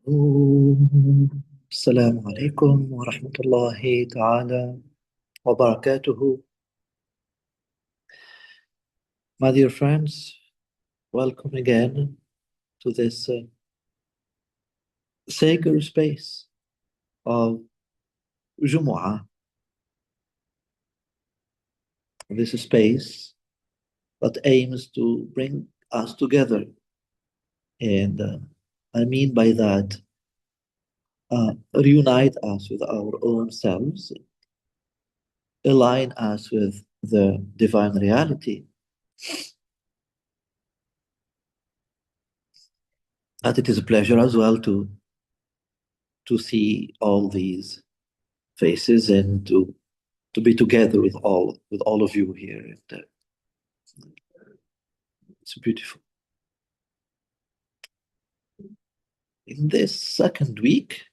السلام عليكم ورحمة الله تعالى وبركاته. My dear friends, welcome again to this sacred space of Jumu'ah. This space that aims to bring us together. And I mean by that, reunite us with our own selves, align us with the divine reality. And it is a pleasure as well to see all these faces and to be together with all of you here. And, it's beautiful. In this second week,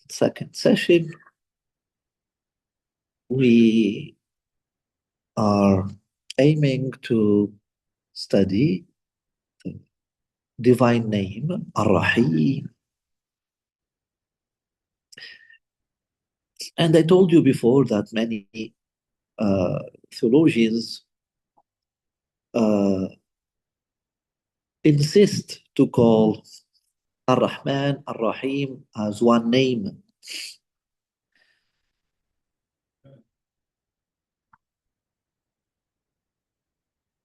second session, we are aiming to study the divine name, Al-Raḥīm. And I told you before that many theologians insist to call Ar-Rahman, Ar-Raḥīm as one name.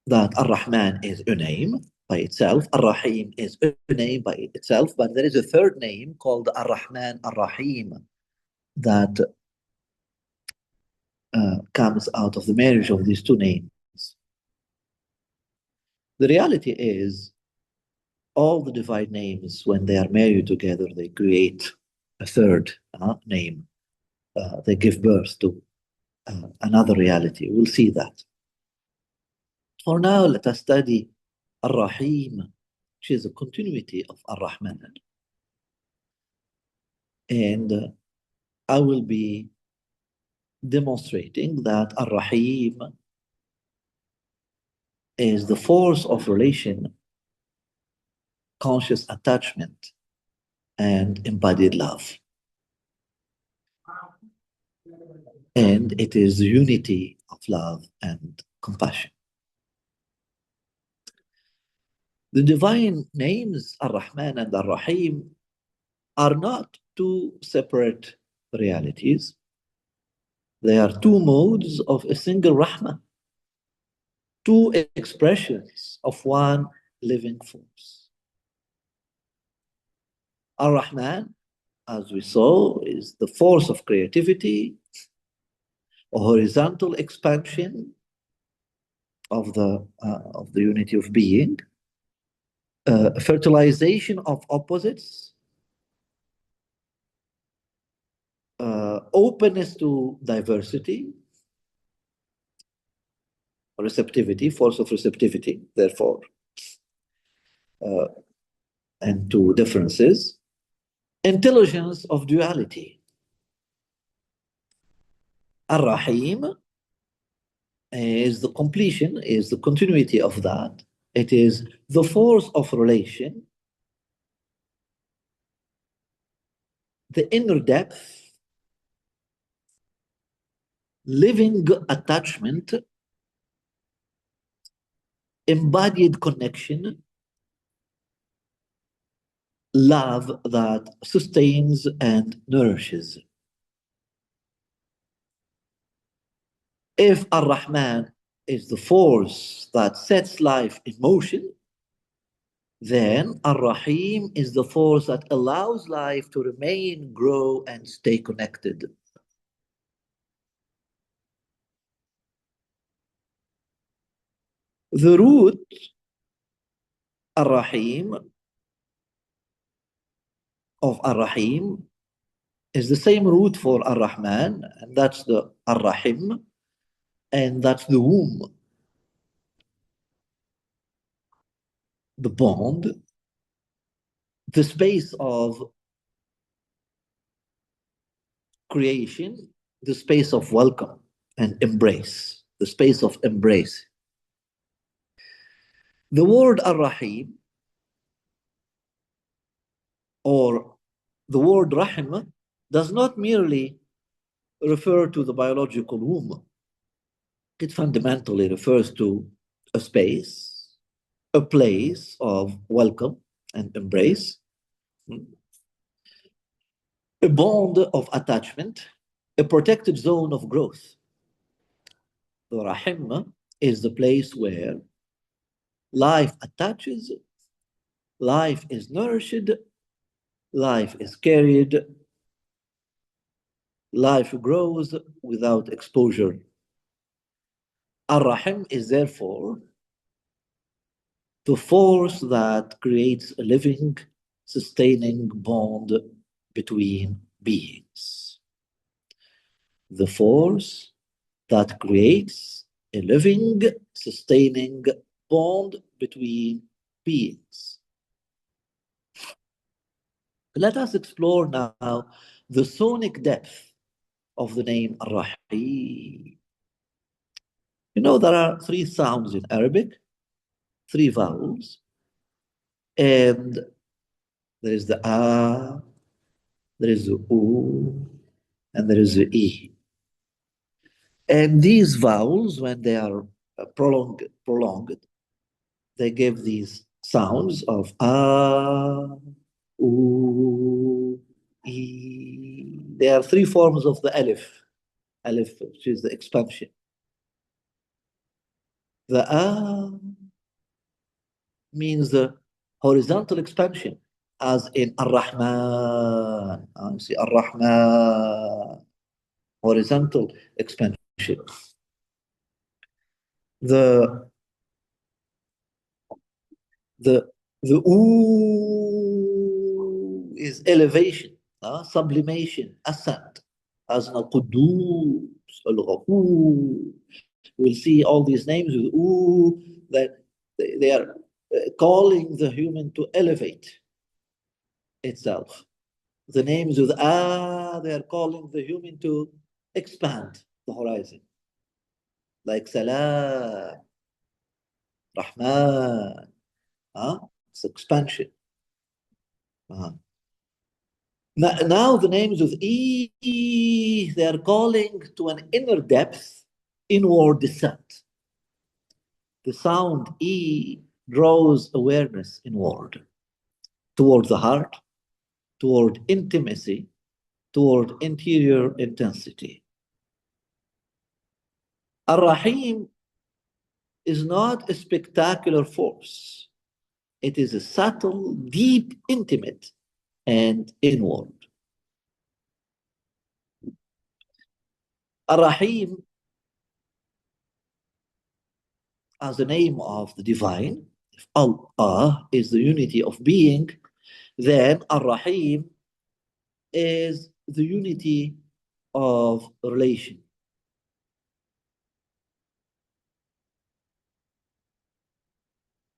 That Ar-Rahman is a name by itself, Ar-Raḥīm is a name by itself, but there is a third name called Ar-Rahman, Ar-Raḥīm that comes out of the marriage of these two names. The reality is, all the divine names, when they are married together, they create a third name. They give birth to another reality. We'll see that. For now, let us study Ar-Raḥīm, which is a continuity of Ar-Rahman. And I will be demonstrating that Ar-Raḥīm is the force of relation, conscious attachment, and embodied love. And it is the unity of love and compassion. The divine names, Ar-Rahman and Ar-Raḥīm, are not two separate realities. They are two modes of a single Rahmah, two expressions of one living force. Ar-Rahman, as we saw, is the force of creativity, a horizontal expansion of the unity of being, fertilization of opposites, openness to diversity, receptivity, force of receptivity, therefore, and to differences, intelligence of duality. Ar-Raḥīm is the completion, is the continuity of that. It is the force of relation, the inner depth, living attachment, embodied connection, love that sustains and nourishes. If Ar-Rahman is the force that sets life in motion, then Ar-Raḥīm is the force that allows life to remain, grow, and stay connected. The root, Ar-Raḥīm, of Ar-Raḥīm is the same root for Ar-Rahman, and that's the Ar-Raḥīm, and that's the womb, the bond, the space of creation, the space of welcome and embrace, the space of embrace. The word Ar-Raḥīm or the word Rahim does not merely refer to the biological womb. It fundamentally refers to a space, a place of welcome and embrace, a bond of attachment, a protected zone of growth. The Rahim is the place where life attaches, life is nourished, life is carried, life grows without exposure. Al-Rahim is therefore the force that creates a living, sustaining bond between beings. The force that creates a living, sustaining bond between beings. Let us explore now the sonic depth of the name Ar-Raḥīm. You know, there are 3 sounds in Arabic, 3 vowels, and there is the A, there is the U, and there is the E. And these vowels, when they are prolonged, they give these sounds of A, U, E. There are 3 forms of the alif, which is the expansion. The A means the horizontal expansion, as in Ar-Rahman. You see, Ar-Rahman, horizontal expansion. The oo is elevation, sublimation, ascent, as Al-Quddus, Al-Ghafur. We'll see all these names with oo, that they are calling the human to elevate itself. The names with they are calling the human to expand the horizon. Like Salam, Rahman, it's expansion. Now the names with E, they are calling to an inner depth, inward descent. The sound E draws awareness inward, toward the heart, toward intimacy, toward interior intensity. Ar-Raḥīm is not a spectacular force. It is a subtle, deep, intimate, and inward. Ar-Raḥīm, as the name of the divine, if Allah is the unity of being, then Ar-Raḥīm is the unity of relation.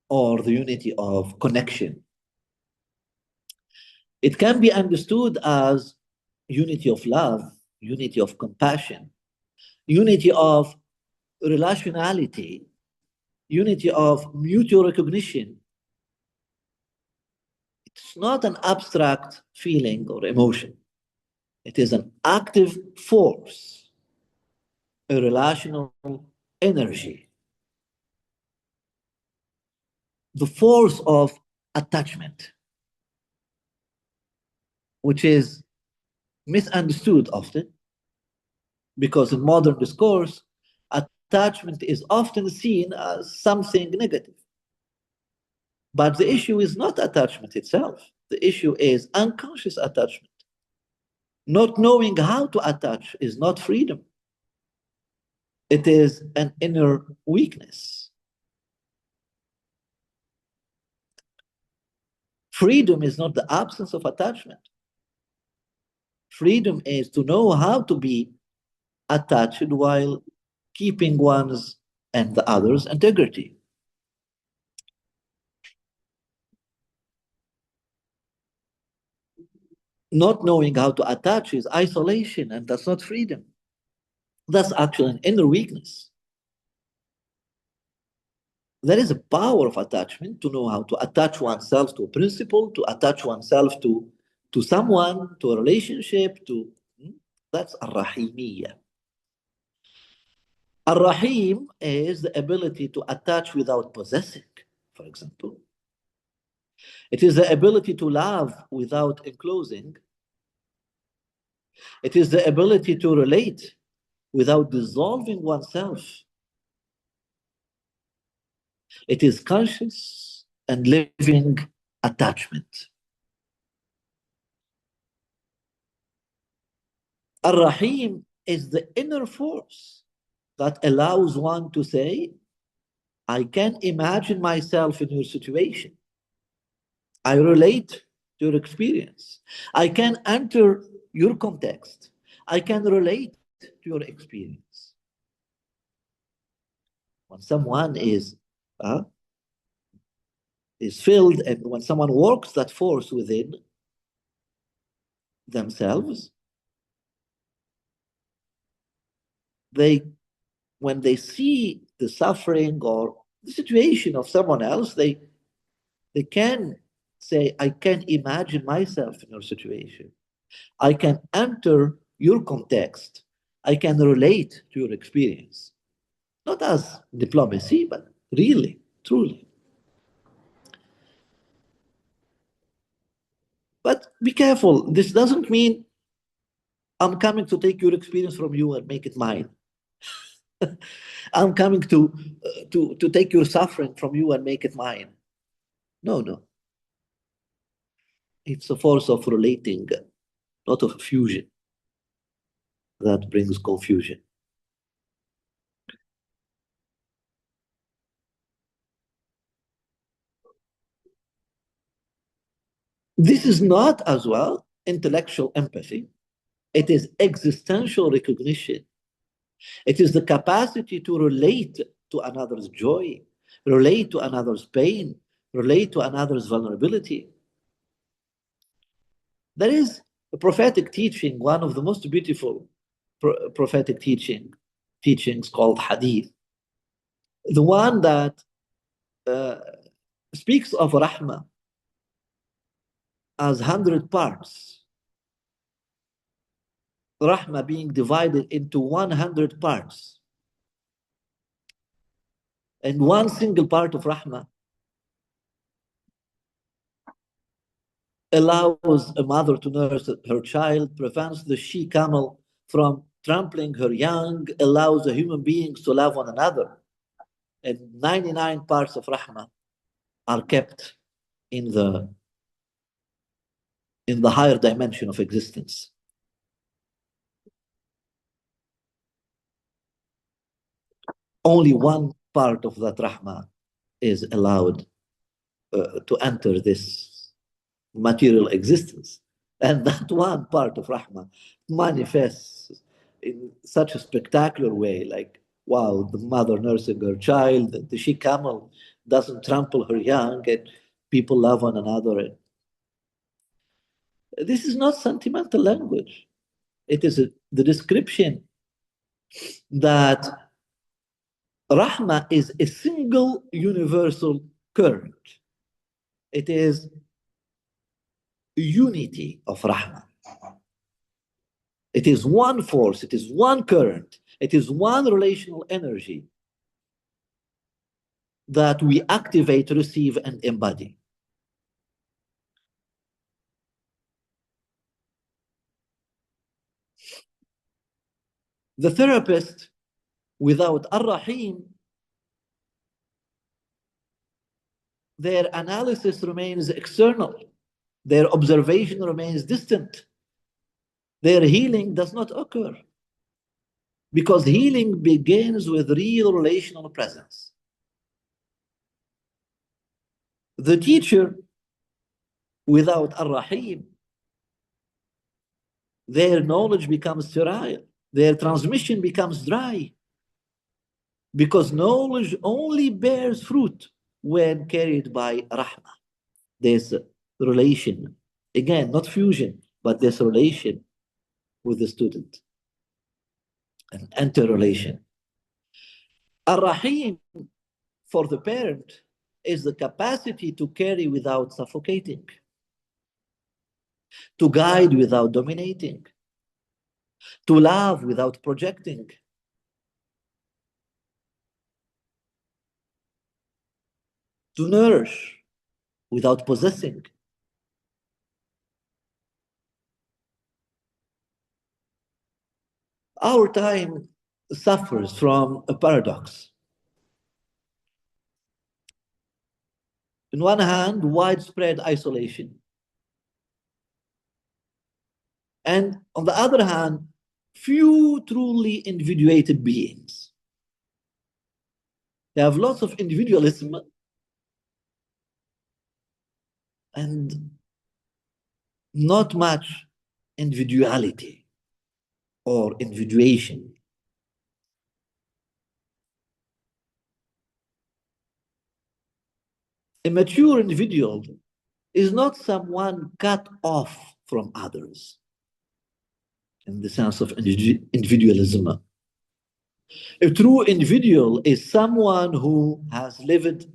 Or the unity of connection. It can be understood as unity of love, unity of compassion, unity of relationality, unity of mutual recognition. It's not an abstract feeling or emotion. It is an active force, a relational energy. The force of attachment, which is misunderstood often, because in modern discourse, attachment is often seen as something negative. But the issue is not attachment itself. The issue is unconscious attachment. Not knowing how to attach is not freedom. It is an inner weakness. Freedom is not the absence of attachment. Freedom is to know how to be attached while keeping one's and the other's integrity. Not knowing how to attach is isolation, and that's not freedom. That's actually an inner weakness. There is a power of attachment, to know how to attach oneself to a principle, to attach oneself to to someone, to a relationship, that's Al-Rahīmiyya. Al-Raḥīm is the ability to attach without possessing, for example. It is the ability to love without enclosing. It is the ability to relate without dissolving oneself. It is conscious and living attachment. Ar-Rahim is the inner force that allows one to say, I can imagine myself in your situation. I relate to your experience. I can enter your context. I can relate to your experience. When someone is filled, and when someone works that force within themselves, when they see the suffering or the situation of someone else, they can say, I can imagine myself in your situation. I can enter your context. I can relate to your experience. Not as diplomacy, but really, truly. But be careful. This doesn't mean I'm coming to take your experience from you and make it mine. I'm coming to take your suffering from you and make it mine. No, no. It's a force of relating, not of fusion, that brings confusion. This is not as well intellectual empathy. It is existential recognition. It is the capacity to relate to another's joy, relate to another's pain, relate to another's vulnerability. There is a prophetic teaching, one of the most beautiful prophetic teachings called Hadith. The one that speaks of Rahmah as 100 parts. Rahmah being divided into 100 parts. And one single part of Rahmah allows a mother to nurse her child, prevents the she-camel from trampling her young, allows the human beings to love one another. And 99 parts of Rahmah are kept in the higher dimension of existence. Only one part of that Rahmah is allowed to enter this material existence. And that one part of Rahmah manifests in such a spectacular way, like, wow, the mother nursing her child, the she-camel doesn't trample her young, and people love one another. This is not sentimental language. It is the description that Rahmah is a single universal current. It is unity of Rahmah. It is one force, it is one current, it is one relational energy that we activate, receive, and embody. The therapist, without Al-Raḥīm, their analysis remains external, their observation remains distant, their healing does not occur. Because healing begins with real relational presence. The teacher, without Al-Raḥīm, their knowledge becomes sterile, their transmission becomes dry. Because knowledge only bears fruit when carried by Rahmah. This relation, again, not fusion, but this relation with the student, an interrelation. Ar-Raḥīm for the parent is the capacity to carry without suffocating. to guide without dominating, to love without projecting, to nourish without possessing. Our time suffers from a paradox. On one hand, widespread isolation. And on the other hand, few truly individuated beings. They have lots of individualism and not much individuality or individuation. A mature individual is not someone cut off from others in the sense of individualism. A true individual is someone who has lived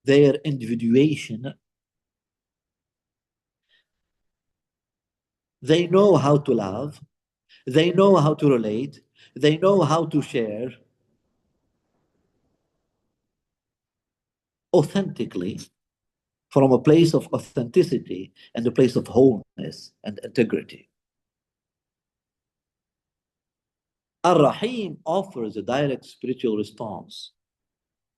their individuation. They know how to love, they know how to relate, they know how to share authentically from a place of authenticity and a place of wholeness and integrity. Al-Raḥīm offers a direct spiritual response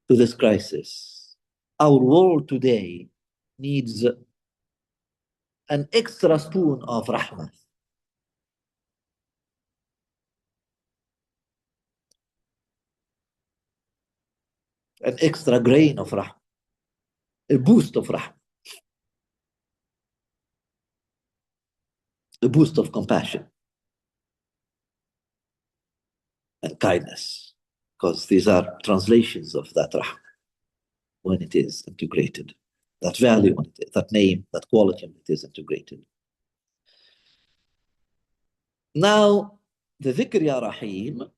to this crisis. Our world today needs an extra spoon of rahmah, an extra grain of rahmah, a boost of rahmah, a boost of compassion and kindness, because these are translations of that rahmah when it is integrated, that value, when it, that name, that quality when it is integrated. Now, the dhikr Ya Raḥīm,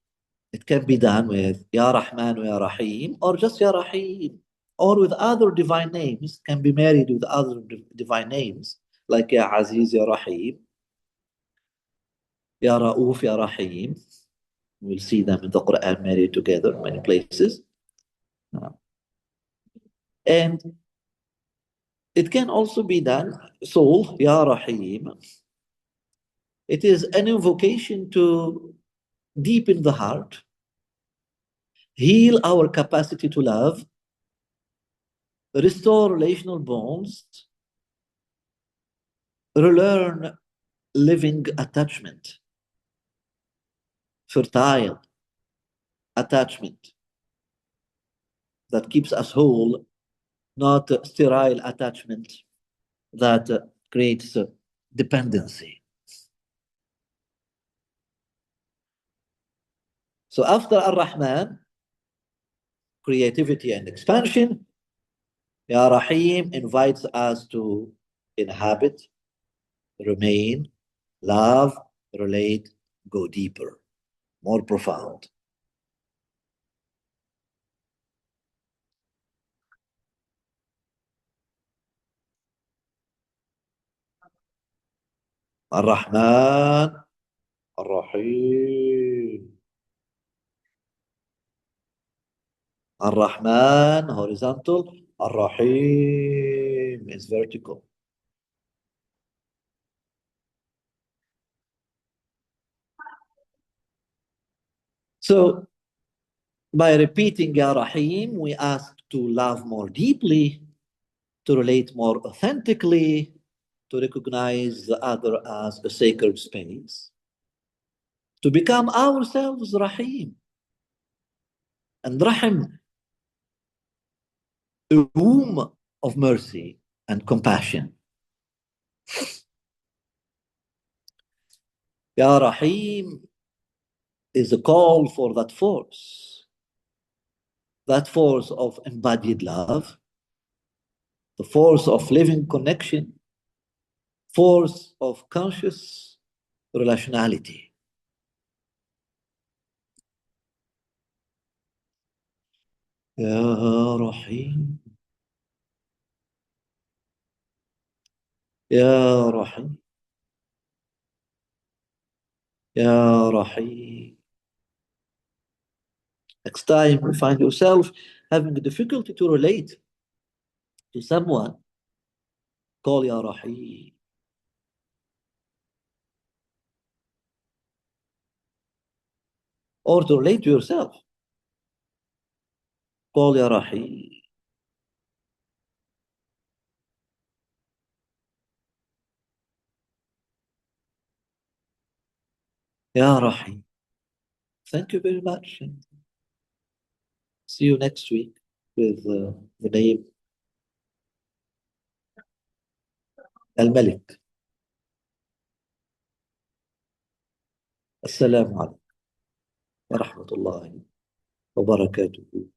it can be done with Ya Rahman Ya Raḥīm or just Ya Raḥīm, or with other divine names, can be married with other divine names like Ya Aziz Ya Raḥīm, Ya Ra'uf Ya Raḥīm. We'll see them in the Quran married together in many places. And it can also be done, Soul Ya Raḥīm. It is an invocation to deepen the heart, heal our capacity to love, restore relational bonds, relearn living attachment, fertile attachment that keeps us whole, not sterile attachment that creates dependency. So after Ar-Rahman, creativity and expansion, Ya Raḥīm invites us to inhabit, remain, love, relate, go deeper, more profound. Ar-Rahman, Ar-Raḥīm. Ar-Rahman, horizontal. Ar-Raḥīm is vertical. So by repeating Ya Raḥīm, we ask to love more deeply, to relate more authentically, to recognize the other as a sacred space, to become ourselves Raḥīm. And Rahim, a womb of mercy and compassion. Ya Raḥīm is a call for that force of embodied love, the force of living connection, force of conscious relationality. Ya Raḥīm, Ya Raḥīm. Ya Rahim. Next time you find yourself having a difficulty to relate to someone, call Ya Rahim. Or to relate to yourself, call Ya Rahim. Ya Rahim. Thank you very much. And see you next week with the name Al-Malik. Assalamu alaikum wa rahmatullahi wa barakatuh.